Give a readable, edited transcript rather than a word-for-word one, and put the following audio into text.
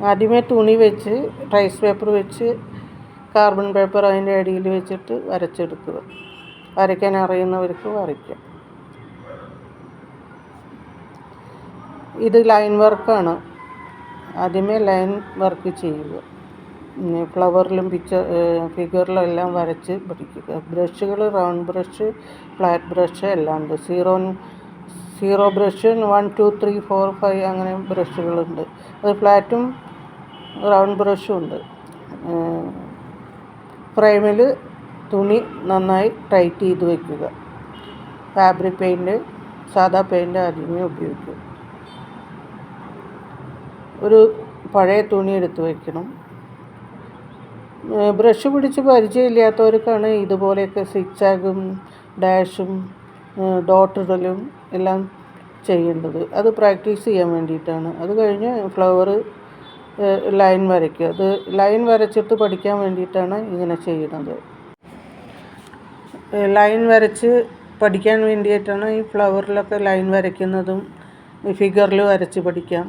ആദ്യമേ തുണി വെച്ച് റൈസ് പേപ്പർ വെച്ച് കാർബൺ പേപ്പർ അതിൻ്റെ അടിയിൽ വെച്ചിട്ട് വരച്ചെടുക്കുക. വരയ്ക്കാൻ അറിയുന്നവർക്ക് വരയ്ക്കാം. ഇത് ലൈൻ വർക്കാണ്. ആദ്യമേ ലൈൻ വർക്ക് ചെയ്യുക. ഫ്ലവറിലും ഫിഗറിലും എല്ലാം വരച്ച് പഠിക്കുക. ബ്രഷുകൾ റൗണ്ട് ബ്രഷ്, ഫ്ലാറ്റ് ബ്രഷ് എല്ലാം ഉണ്ട്. സീറോ ബ്രഷ് 1 2 3 4 5 അങ്ങനെ ബ്രഷുകളുണ്ട്. അത് ഫ്ലാറ്റും റൗണ്ട് ബ്രഷും ഉണ്ട്. ഫ്രെയിമിൽ തുണി നന്നായി ടൈറ്റ് ചെയ്ത് വയ്ക്കുക. ഫാബ്രിക് പെയിൻറ്റ്, സാദാ പെയിൻറ്റ് ആദ്യമേ ഉപയോഗിക്കുക. ഒരു പഴയ തുണി എടുത്ത് വയ്ക്കണം. ബ്രഷ് പിടിച്ച് പരിചയമില്ലാത്തവർക്കാണ് ഇതുപോലെയൊക്കെ സിക്സാഗും ഡാഷും ഡോട്ടിടലും എല്ലാം ചെയ്യേണ്ടത്. അത് പ്രാക്ടീസ് ചെയ്യാൻ വേണ്ടിയിട്ടാണ്. അത് കഴിഞ്ഞ് ഫ്ലവർ ലൈൻ വരയ്ക്കുക. അത് ലൈൻ വരച്ചിട്ട് പഠിക്കാൻ വേണ്ടിയിട്ടാണ് ഇങ്ങനെ ചെയ്യുന്നത്. ലൈൻ വരച്ച് പഠിക്കാൻ വേണ്ടിയിട്ടാണ് ഈ ഫ്ലവറിലൊക്കെ ലൈൻ വരയ്ക്കുന്നതും ഫിഗറിൽ വരച്ച് പഠിക്കാം.